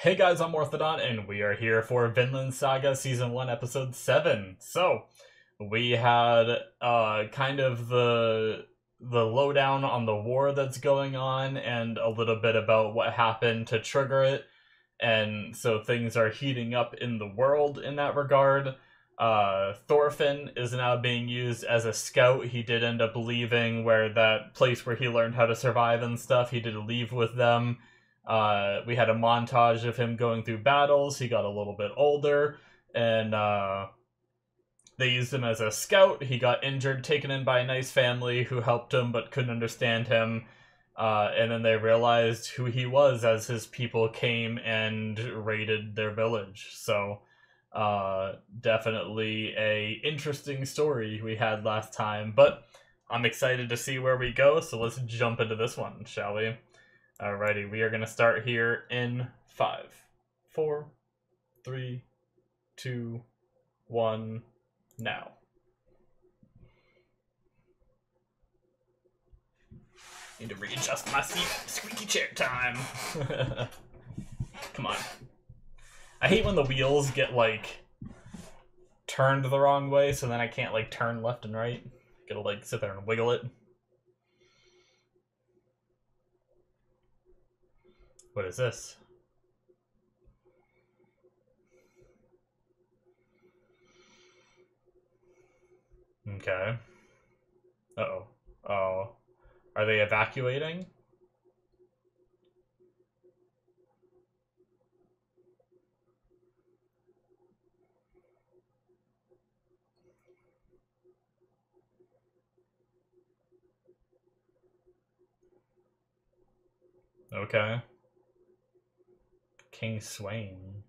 Hey guys, I'm Morthadon, and we are here for Vinland Saga Season 1, Episode 7. So, we had kind of the lowdown on the war that's going on, and a little bit about what happened to trigger it, and so things are heating up in the world in that regard. Thorfinn is now being used as a scout. He did end up leaving where that place where he learned how to survive and stuff. He did leave with them. We had a montage of him going through battles. He got a little bit older, and they used him as a scout. He got injured, taken in by a nice family who helped him but couldn't understand him. And then they realized who he was as his people came and raided their village. So, definitely a interesting story we had last time. But I'm excited to see where we go, so let's jump into this one, shall we? Alrighty, we are going to start here in 5, 4, 3, 2, 1, now. Need to readjust my seat. Squeaky chair time. Come on. I hate when the wheels get, like, turned the wrong way, so then I can't, like, turn left and right. Gotta, like, sit there and wiggle it. What is this? Okay. Uh-oh. Oh. Are they evacuating? Okay. King Swain.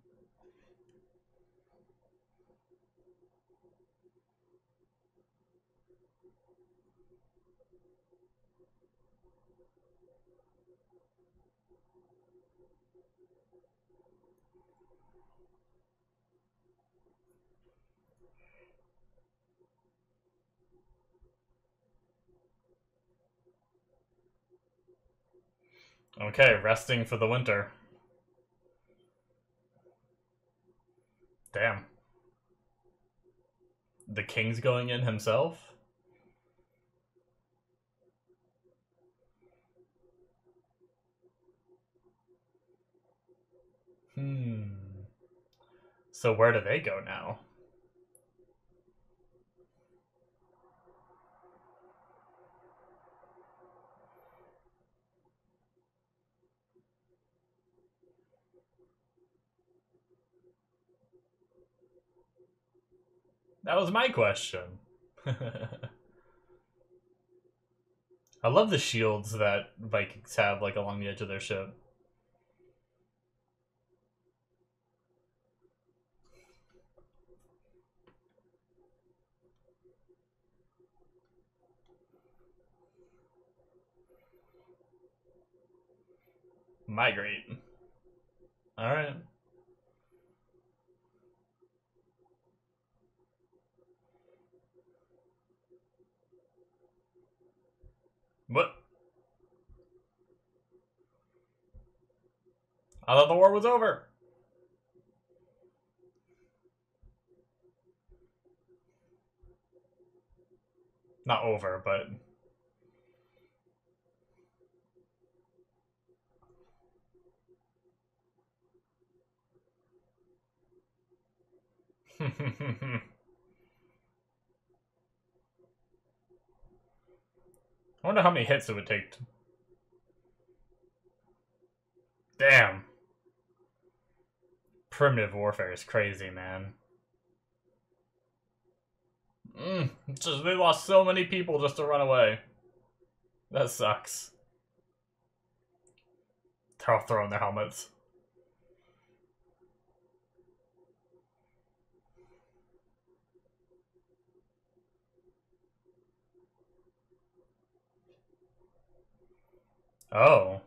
Okay, resting for the winter. Damn. The king's going in himself? So where do they go now? That was my question. I love the shields that Vikings have, like, along the edge of their ship. Migrate. Alright. What? I thought the war was over. Not over, but... I wonder how many hits it would take. Damn. Primitive warfare is crazy, man. Just they lost so many people just to run away. That sucks. They're all throwing their helmets. Oh.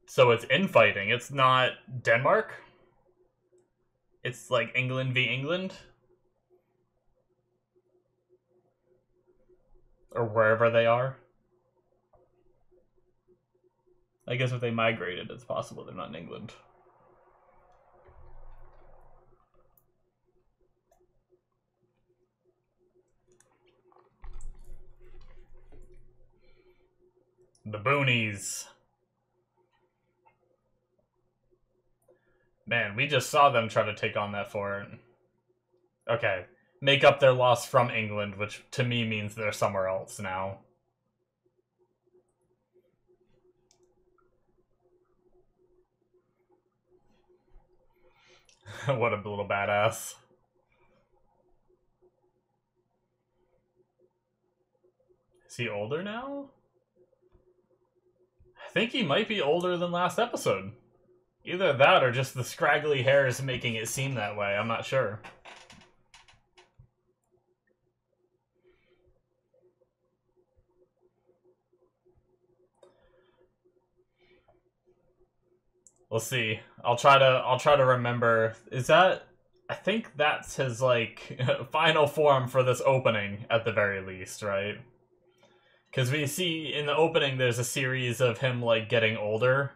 So it's infighting. It's not Denmark? It's like England v. England? Or wherever they are? I guess if they migrated, it's possible they're not in England. The boonies. Man, we just saw them try to take on that fort. Okay. Make up their loss from England, which to me means they're somewhere else now. What a little badass. Is he older now? I think he might be older than last episode. Either that or just the scraggly hair is making it seem that way. I'm not sure. We'll see. I'll try to remember. Is that, I think that's his like final form for this opening at the very least, right? Because we see in the opening there's a series of him like getting older.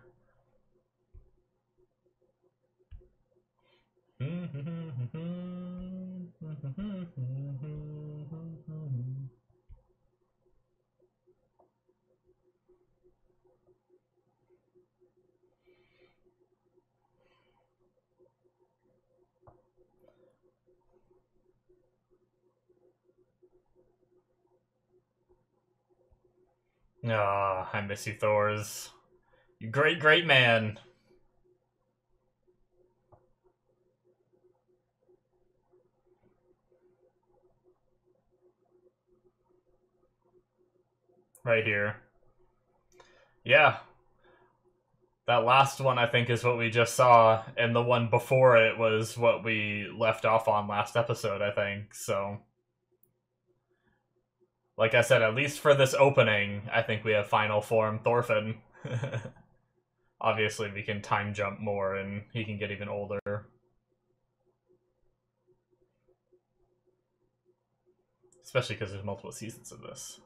Ah, I miss you, Thors. You great, great man. Right here. Yeah. That last one, I think, is what we just saw, and the one before it was what we left off on last episode, I think, so... Like I said, at least for this opening, I think we have final form Thorfinn. Obviously, we can time jump more, and he can get even older. Especially because there's multiple seasons of this.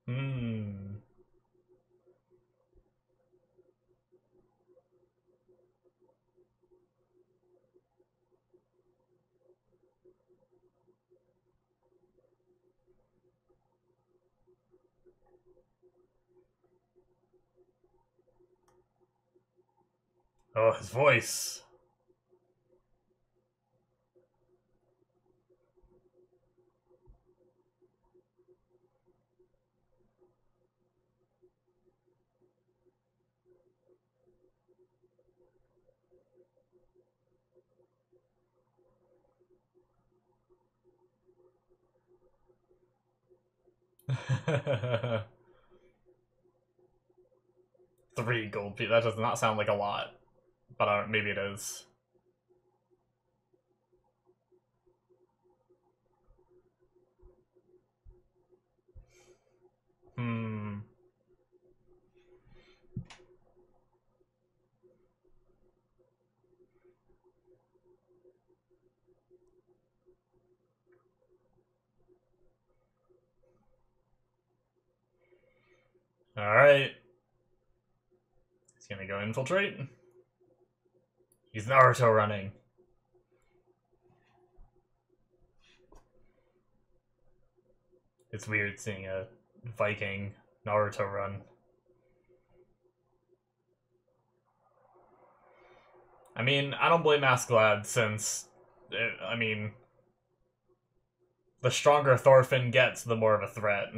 Hmm. Oh, his voice. Three gold pieces. That does not sound like a lot, but maybe it is. Hmm. Alright. He's gonna go infiltrate. He's Naruto running. It's weird seeing a Viking Naruto run. I mean, I don't blame Askeladd since, I mean, the stronger Thorfinn gets, the more of a threat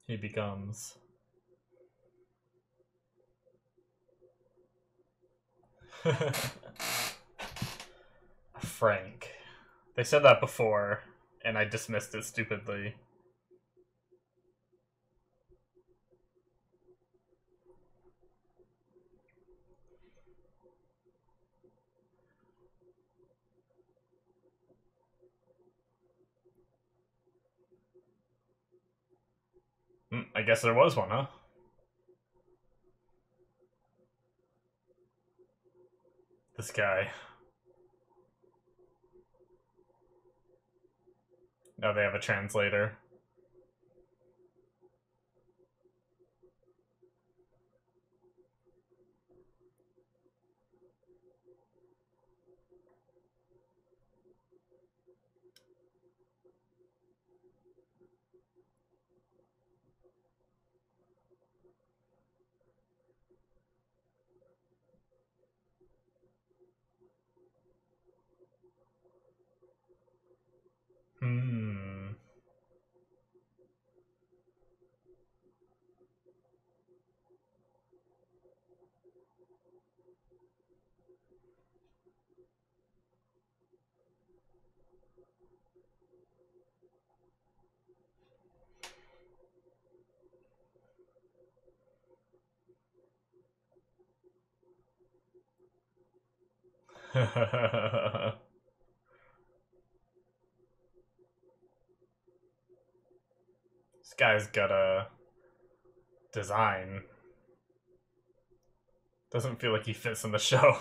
he becomes. Frank. They said that before, and I dismissed it stupidly. I guess there was one, huh? This guy. Now they have a translator. Hmm. This guy's got a design. Doesn't feel like he fits in the show.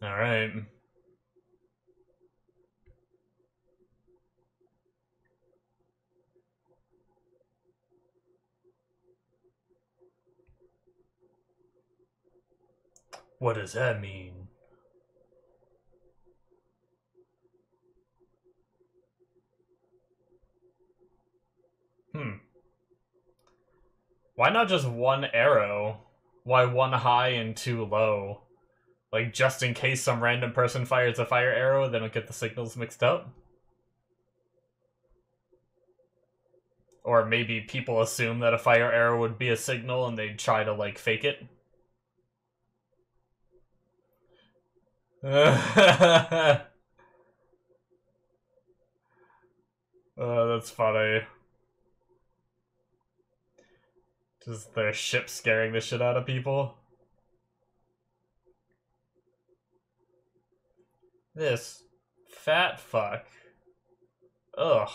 Alright. What does that mean? Why not just one arrow? Why one high and two low? Like, just in case some random person fires a fire arrow, they don't get the signals mixed up? Or maybe people assume that a fire arrow would be a signal and they'd try to, like, fake it? That's funny. Just their ship scaring the shit out of people. This fat fuck. Ugh.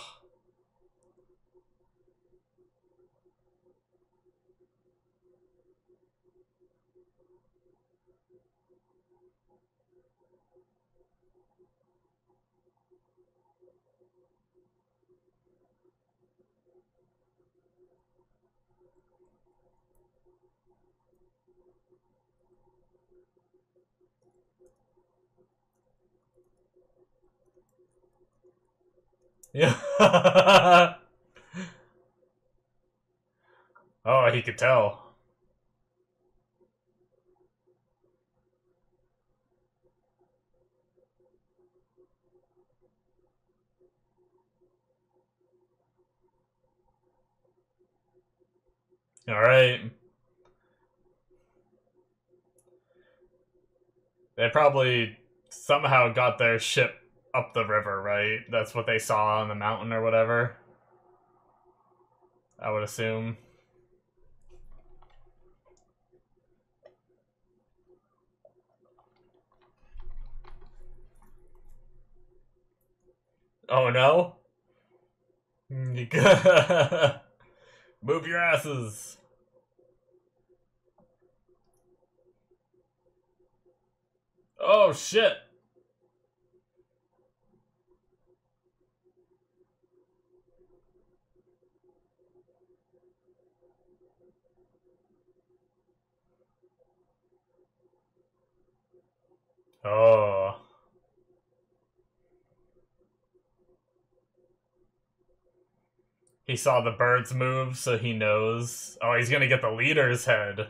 Yeah. Oh, he could tell. Alright. They probably somehow got their ship up the river, right? That's what they saw on the mountain or whatever. I would assume. Oh no? Move your asses! Oh shit! Oh. He saw the birds move, so he knows. Oh, he's gonna get the leader's head.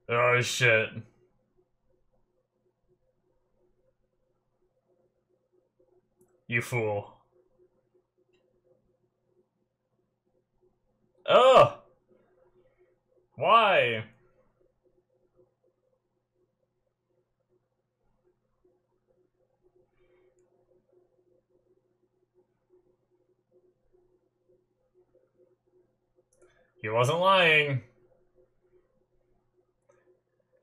Oh shit. You fool. Oh! Why? He wasn't lying.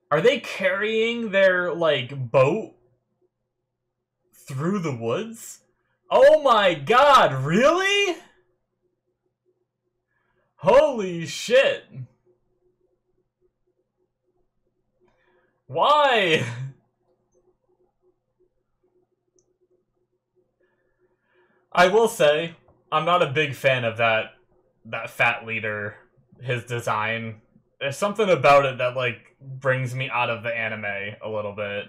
Are they carrying their, like, boat through the woods? Oh my god, really? Holy shit. Why? I will say, I'm not a big fan of that fat leader, his design. There's something about it that, like, brings me out of the anime a little bit.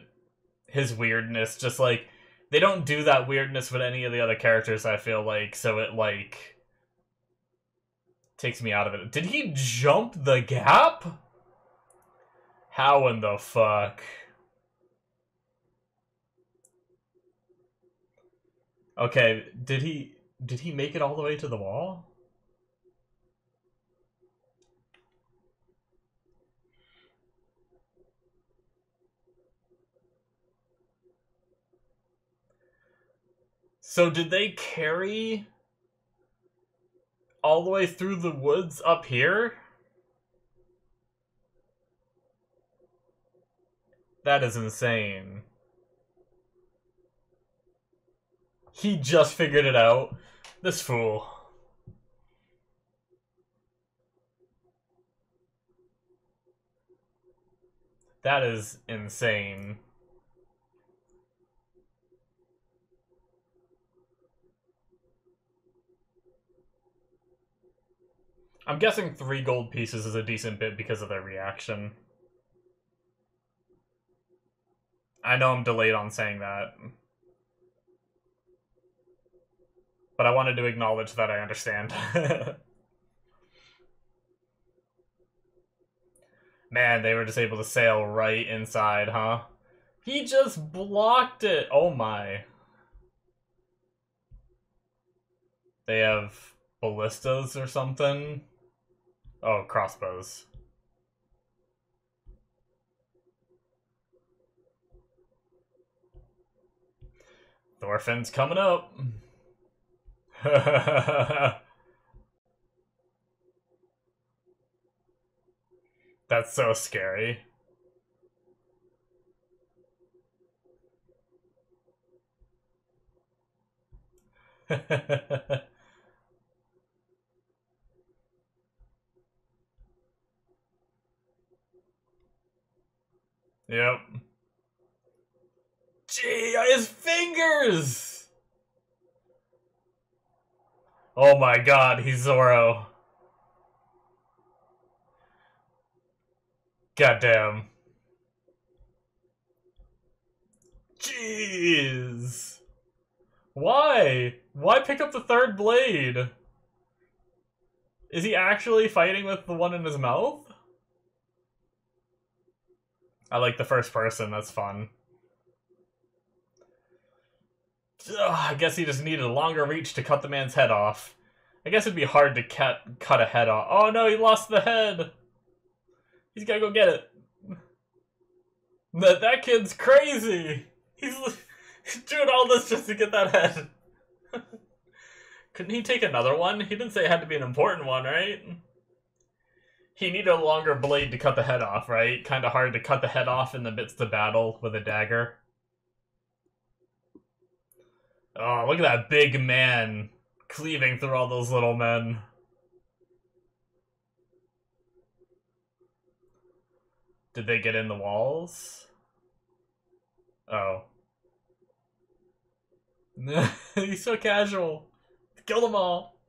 His weirdness, just, like, they don't do that weirdness with any of the other characters, I feel like, so it, like, takes me out of it. Did he jump the gap? How in the fuck? Okay, did he make it all the way to the wall? So did they carry all the way through the woods up here? That is insane. He just figured it out. This fool. That is insane. I'm guessing 3 gold pieces is a decent bit because of their reaction. I know I'm delayed on saying that. But I wanted to acknowledge that I understand. Man, they were just able to sail right inside, huh? He just blocked it! Oh my. They have ballistas or something? Oh, crossbows. Thorfinn's coming up. That's so scary. Yep. Gee, his fingers! Oh my god, he's Zoro. Goddamn. Jeez. Why? Why pick up the 3rd blade? Is he actually fighting with the one in his mouth? I like the first person, that's fun. Ugh, I guess he just needed a longer reach to cut the man's head off. I guess it'd be hard to cut a head off. Oh no, he lost the head! He's gotta go get it. That kid's crazy! He's doing all this just to get that head. Couldn't he take another one? He didn't say it had to be an important one, right? He needed a longer blade to cut the head off, right? Kinda hard to cut the head off in the midst of battle with a dagger. Oh, look at that big man cleaving through all those little men. Did they get in the walls? Oh. He's so casual. Kill them all.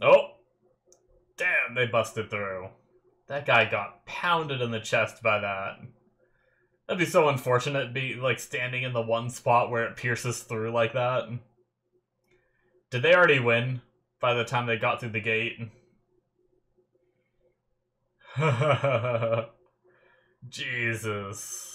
Oh. Damn, they busted through. That guy got pounded in the chest by that. That'd be so unfortunate, be like standing in the one spot where it pierces through like that. Did they already win by the time they got through the gate? Jesus.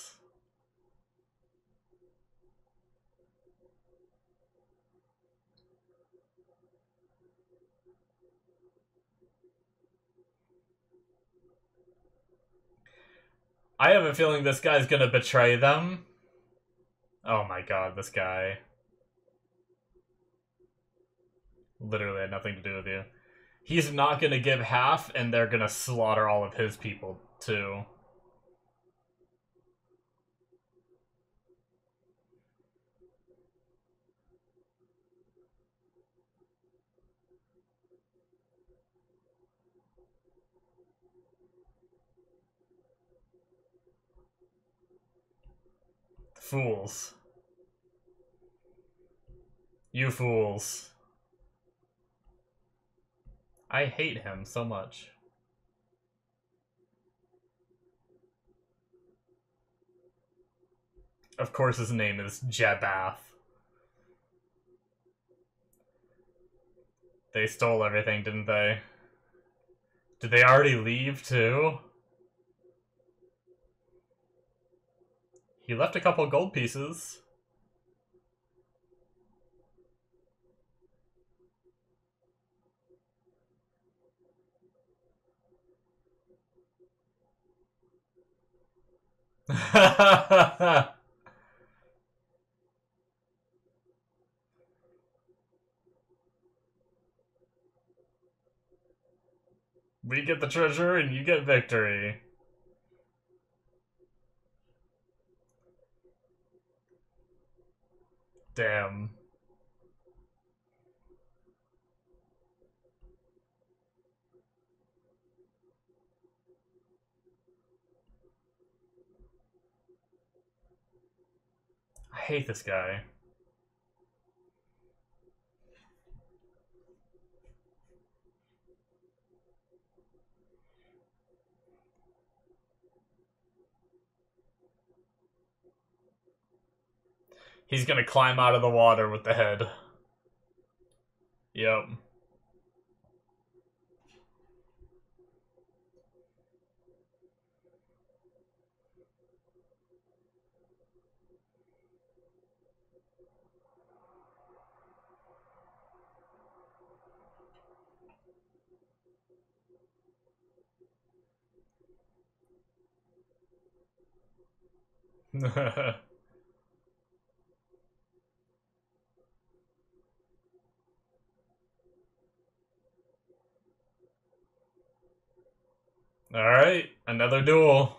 I have a feeling this guy's gonna betray them. Oh my god, this guy. Literally had nothing to do with you. He's not gonna give half, and they're gonna slaughter all of his people, too. Fools. You fools. I hate him so much. Of course his name is Jabath. They stole everything, didn't they? Did they already leave, too? He left a couple gold pieces. We get the treasure and you get victory. Damn. I hate this guy. He's gonna climb out of the water with the head. Yep. Alright, another duel.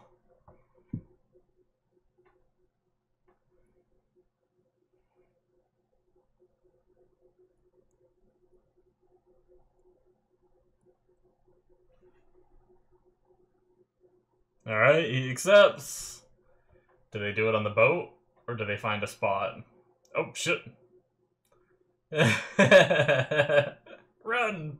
Alright, he accepts. Do they do it on the boat? Or do they find a spot? Oh, shit. Run!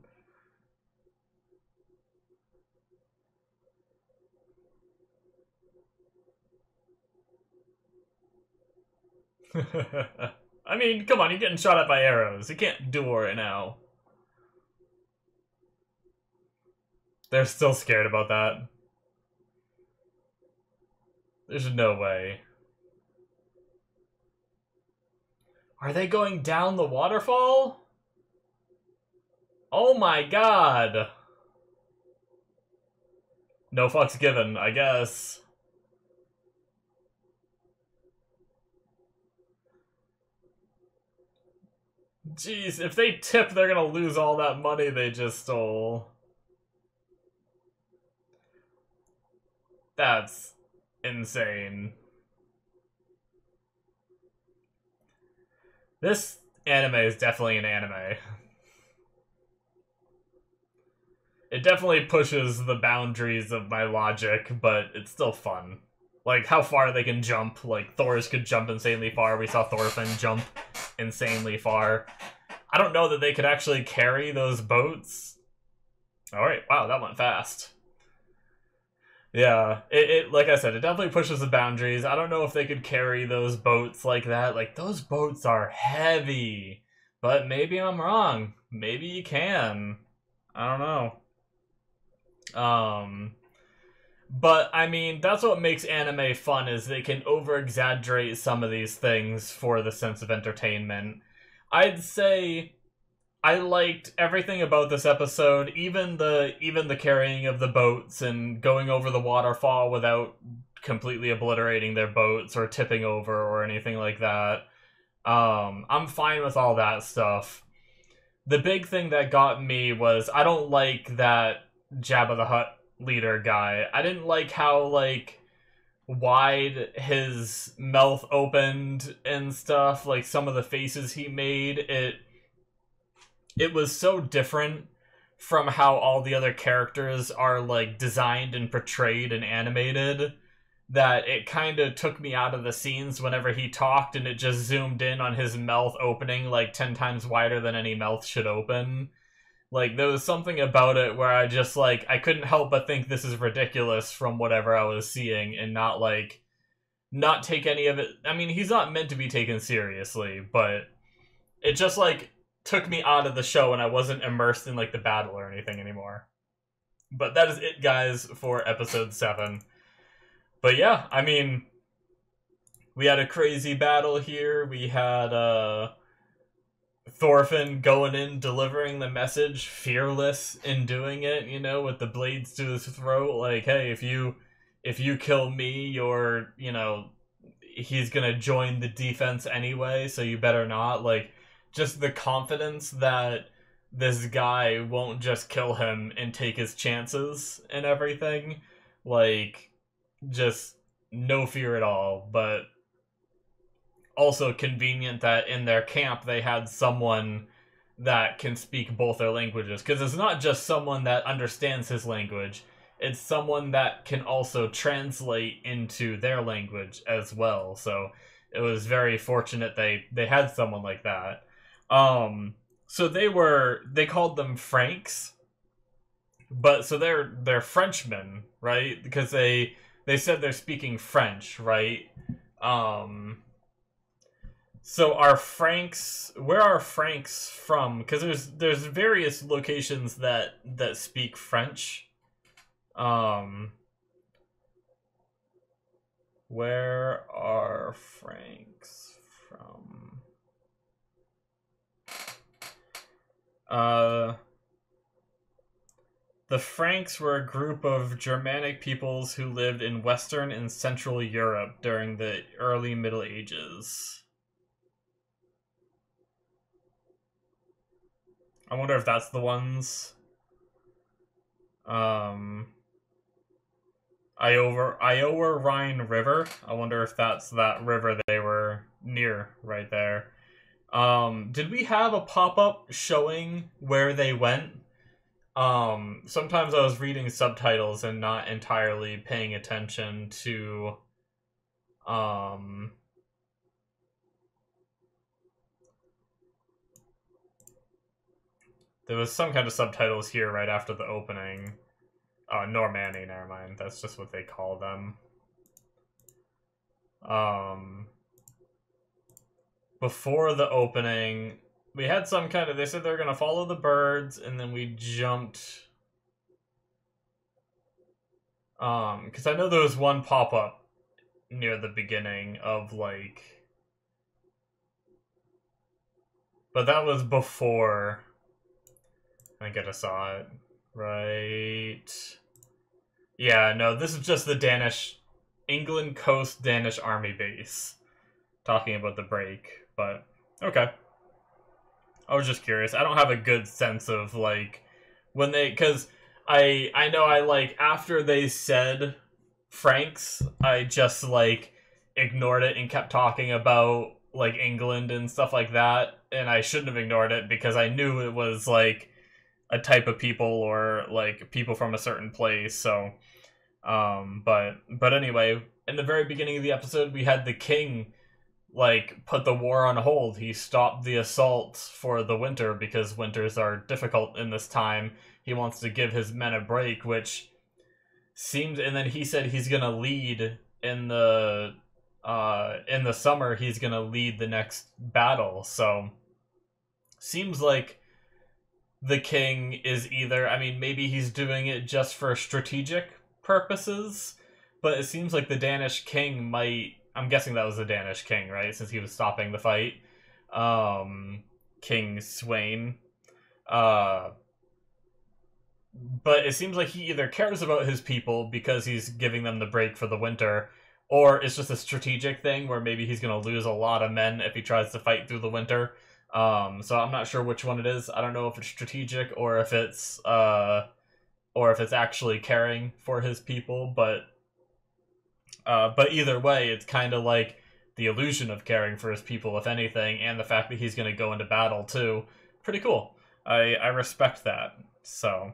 I mean, come on, you're getting shot at by arrows. You can't duel right now. They're still scared about that. There's no way. Are they going down the waterfall? Oh my god! No fucks given, I guess. Jeez, if they tip, they're gonna lose all that money they just stole. That's insane. This anime is definitely an anime. It definitely pushes the boundaries of my logic, but it's still fun. Like, how far they can jump. Like, Thor's could jump insanely far. We saw Thorfinn jump insanely far. I don't know that they could actually carry those boats. Alright, wow, that went fast. Yeah, it like I said, it definitely pushes the boundaries. I don't know if they could carry those boats like that. Like, those boats are heavy. But maybe I'm wrong. Maybe you can. I don't know. But, I mean, that's what makes anime fun, is they can over-exaggerate some of these things for the sense of entertainment. I'd say I liked everything about this episode, even the carrying of the boats and going over the waterfall without completely obliterating their boats or tipping over or anything like that. I'm fine with all that stuff. the big thing that got me was I don't like that Jabba the Hutt leader guy. I didn't like how, like, wide his mouth opened and stuff. Like, some of the faces he made, it was so different from how all the other characters are, like, designed and portrayed and animated, that it kind of took me out of the scenes whenever he talked, and it just zoomed in on his mouth opening like 10 times wider than any mouth should open. Like, there was something about it where I just, like, I couldn't help but think this is ridiculous from whatever I was seeing, and not, like, not take any of it. I mean, he's not meant to be taken seriously, but it just, like, took me out of the show, and I wasn't immersed in, like, the battle or anything anymore. But that is it, guys, for episode 7. But yeah, I mean, we had a crazy battle here. We had Thorfinn going in, delivering the message, fearless in doing it, you know, with the blades to his throat. Like, hey, if you kill me, you're, you know, he's gonna join the defense anyway, so you better not. Like, just the confidence that this guy won't just kill him and take his chances and everything. Like, just no fear at all. But also convenient that in their camp they had someone that can speak both their languages, because it's not just someone that understands his language, it's someone that can also translate into their language as well. So it was very fortunate they had someone like that. So they called them Franks, but so they're Frenchmen, right? Because they said they're speaking French, right? So are Franks, where are Franks from? Because there's various locations that speak French. Where are Franks from? The Franks were a group of Germanic peoples who lived in Western and Central Europe during the early Middle Ages. I wonder if that's the ones. Iowa Rhine River. I wonder if that's that river they were near right there. Did we have a pop-up showing where they went? Sometimes I was reading subtitles and not entirely paying attention to, there was some kind of subtitles here right after the opening. Oh, Normandy, never mind. That's just what they call them. Before the opening, we had some kind of, they said they're gonna follow the birds, and then we jumped, because I know there was one pop-up near the beginning of, like, but that was before I think I saw it, right? Yeah, no, this is just the England Coast Danish Army Base, talking about the break, but okay. I was just curious. I don't have a good sense of, like, when they, because I know I, like, after they said Franks, I just, like, ignored it and kept talking about, like, England and stuff like that, and I shouldn't have ignored it because I knew it was, like, a type of people or, like, people from a certain place, so, but anyway, in the very beginning of the episode, we had the king, like, put the war on hold. He stopped the assault for the winter because winters are difficult in this time. He wants to give his men a break, which seems, and then he said he's gonna lead in the summer, he's gonna lead the next battle, so seems like the king is either, I mean, maybe he's doing it just for strategic purposes, but it seems like the Danish king might, I'm guessing that was the Danish king, right? Since he was stopping the fight. King Sweyn. But it seems like he either cares about his people because he's giving them the break for the winter, or it's just a strategic thing where maybe he's going to lose a lot of men if he tries to fight through the winter. So I'm not sure which one it is. I don't know if it's strategic or if it's actually caring for his people, but either way, it's kind of like the illusion of caring for his people, if anything, and the fact that he's going to go into battle too. Pretty cool. I respect that. So,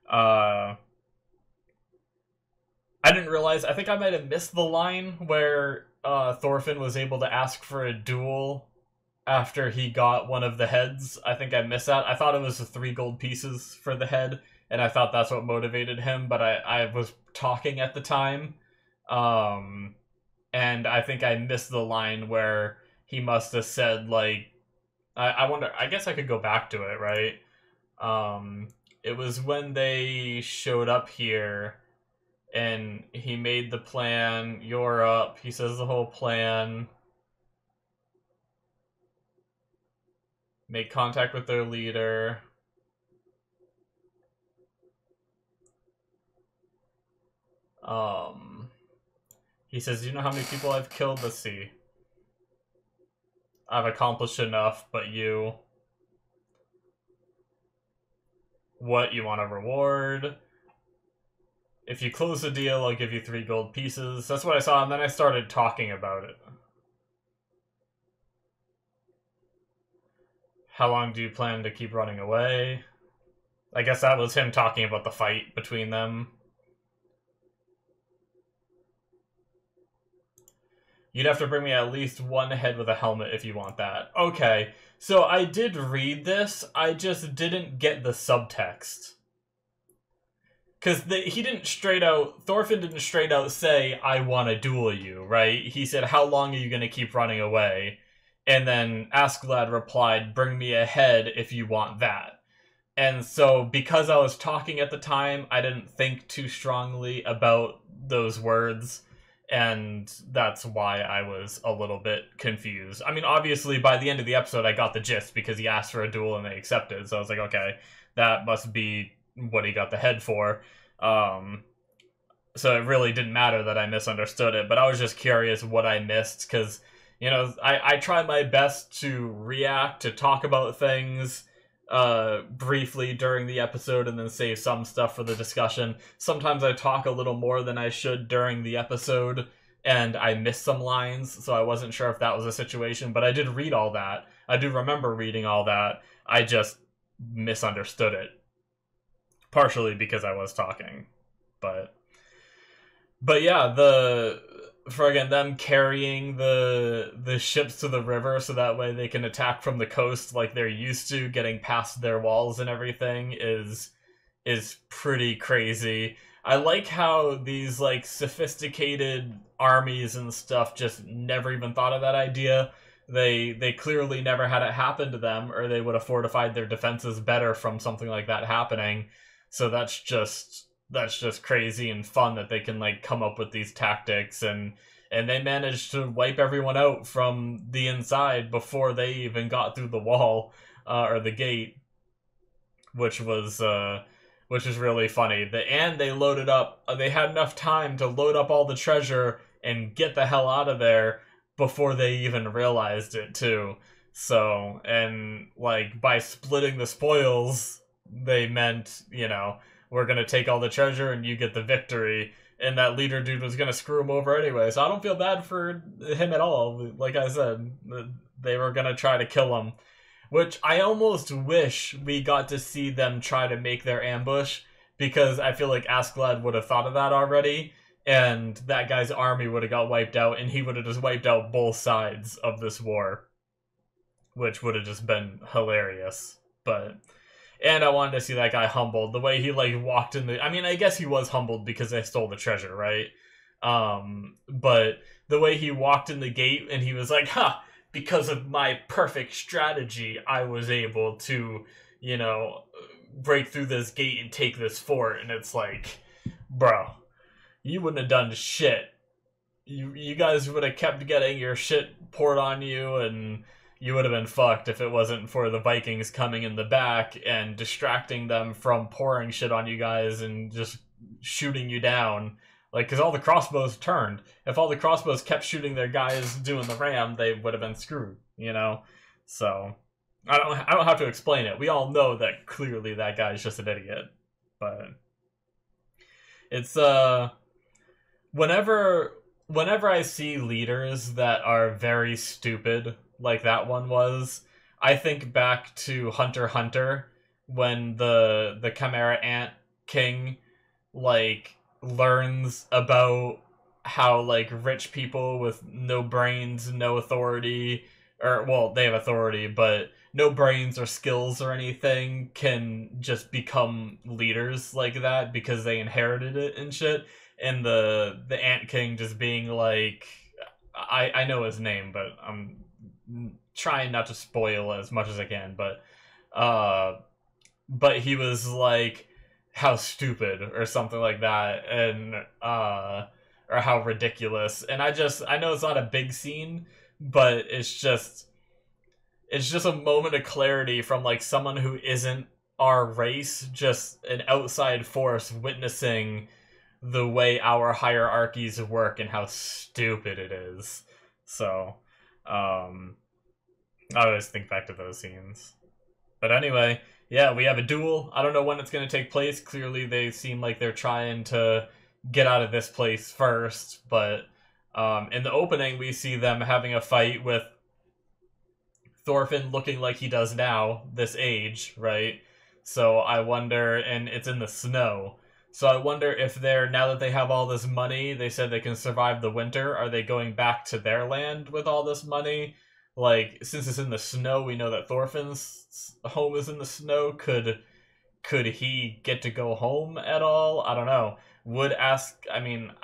I didn't realize. I think I might have missed the line where Thorfinn was able to ask for a duel after he got one of the heads. I think I missed that. I thought it was the 3 gold pieces for the head, and I thought that's what motivated him, but I was talking at the time. And I think I missed the line where he must have said, like, I wonder, I guess I could go back to it, right? It was when they showed up here, and he made the plan, you're up, he says the whole plan. Make contact with their leader. He says, you know how many people I've killed? Let's see. I've accomplished enough, but you... What, you want a reward? If you close the deal, I'll give you 3 gold pieces. That's what I saw, and then I started talking about it. How long do you plan to keep running away? I guess that was him talking about the fight between them. You'd have to bring me at least 1 head with a helmet if you want that. Okay, so I did read this, I just didn't get the subtext. Because he didn't straight out, Thorfinn didn't straight out say, I want to duel you, right? He said, how long are you going to keep running away? And then Askeladd replied, bring me a head if you want that. And so, because I was talking at the time, I didn't think too strongly about those words. And that's why I was a little bit confused. I mean, obviously, by the end of the episode, I got the gist because he asked for a duel and they accepted. So I was like, okay, that must be what he got the head for. So it really didn't matter that I misunderstood it. But I was just curious what I missed because, you know, I try my best to react, to talk about things briefly during the episode and then save some stuff for the discussion. Sometimes I talk a little more than I should during the episode and I miss some lines, so I wasn't sure if that was a situation, but I did read all that. I do remember reading all that. I just misunderstood it. Partially because I was talking. But yeah, again, them carrying the ships to the river so that way they can attack from the coast like they're used to, getting past their walls and everything is pretty crazy. I like how these like sophisticated armies and stuff just never even thought of that idea. They clearly never had it happen to them, or they would have fortified their defenses better from something like that happening. So that's just crazy and fun that they can like come up with these tactics, and they managed to wipe everyone out from the inside before they even got through the wall or the gate, which was really funny. And they loaded up. They had enough time to load up all the treasure and get the hell out of there before they even realized it too. So, and like by splitting the spoils, they meant, you know, we're going to take all the treasure and you get the victory. And that leader dude was going to screw him over anyway. So I don't feel bad for him at all. Like I said, they were going to try to kill him. Which I almost wish we got to see them try to make their ambush. Because I feel like Askeladd would have thought of that already. And that guy's army would have got wiped out. And he would have just wiped out both sides of this war. Which would have just been hilarious. But... And I wanted to see that guy humbled. The way he, like, walked in the... I mean, I guess he was humbled because they stole the treasure, right? But the way he walked in the gate and he was like, because of my perfect strategy, I was able to, you know, break through this gate and take this fort. And it's like, bro, you wouldn't have done shit. You guys would have kept getting your shit poured on you, and... you would have been fucked if it wasn't for the Vikings coming in the back and distracting them from pouring shit on you guys and just shooting you down. Like, because all the crossbows turned. If all the crossbows kept shooting their guys doing the ram, they would have been screwed, you know? So, I don't have to explain it. We all know that clearly that guy's just an idiot. But it's whenever I see leaders that are very stupid, like that one was, I think back to Hunter x Hunter when the Chimera Ant King like learns about how like rich people with no brains, no authority, or well, they have authority, but no brains or skills or anything can just become leaders like that because they inherited it and shit. And the Ant King just being like, I know his name, but I'm trying not to spoil as much as I can, but he was like, how stupid or something like that, and or how ridiculous. And I know it's not a big scene, but it's just a moment of clarity from like someone who isn't our race, just an outside force witnessing the way our hierarchies work and how stupid it is. So I always think back to those scenes. But anyway, yeah, we have a duel. I don't know when it's going to take place. Clearly, they seem like they're trying to get out of this place first. But in the opening, we see them having a fight with Thorfinn looking like he does now, this age, right? So I wonder, and it's in the snow. So I wonder if they're, now that they have all this money, they said they can survive the winter, are they going back to their land with all this money? Like, since it's in the snow, we know that Thorfinn's home is in the snow. Could he get to go home at all? I don't know. I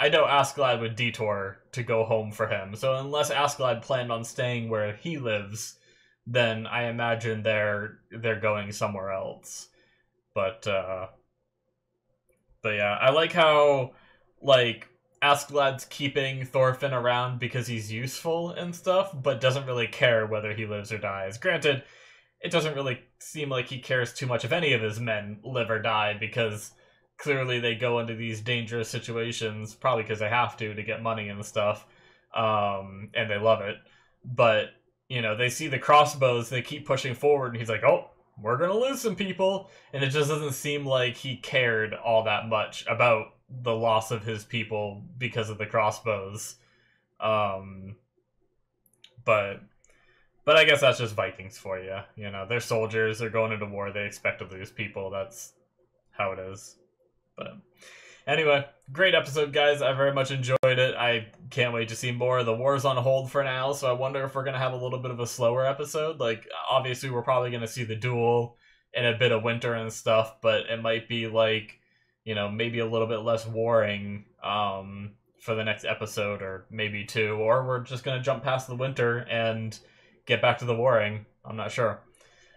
know Askeladd would detour to go home for him. So unless Askeladd planned on staying where he lives, then I imagine they're going somewhere else. But yeah, I like how like Askeladd's keeping Thorfinn around because he's useful and stuff, but doesn't really care whether he lives or dies. Granted, it doesn't really seem like he cares too much if any of his men live or die, because clearly they go into these dangerous situations, probably because they have to get money and stuff, and they love it. But, you know, they see the crossbows, they keep pushing forward, and he's like, oh, we're gonna lose some people, and it just doesn't seem like he cared all that much about the loss of his people because of the crossbows. But I guess that's just Vikings for you. You know, they're soldiers, they're going into war, they expect to lose people. That's how it is. But anyway, great episode, guys. I very much enjoyed it. I can't wait to see more. The war's on hold for now, so I wonder if we're going to have a little bit of a slower episode. Like, obviously, we're probably going to see the duel and a bit of winter and stuff, but it might be like, you know, maybe a little bit less warring for the next episode, or maybe two, or we're just going to jump past the winter and get back to the warring. I'm not sure.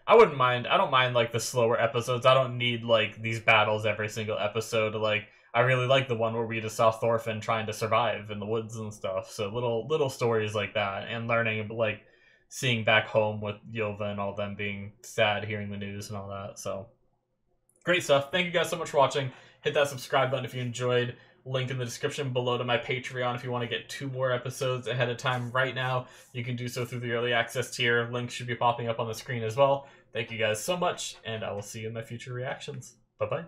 I wouldn't mind. I don't mind like the slower episodes. I don't need like these battles every single episode. Like, I really like the one where we just saw Thorfinn trying to survive in the woods and stuff. So little stories like that, and learning, like seeing back home with Yova and all them being sad hearing the news and all that. So great stuff. Thank you guys so much for watching. Hit that subscribe button if you enjoyed. Link in the description below to my Patreon if you want to get 2 more episodes ahead of time right now. You can do so through the early access tier. Links should be popping up on the screen as well. Thank you guys so much, and I will see you in my future reactions. Bye-bye.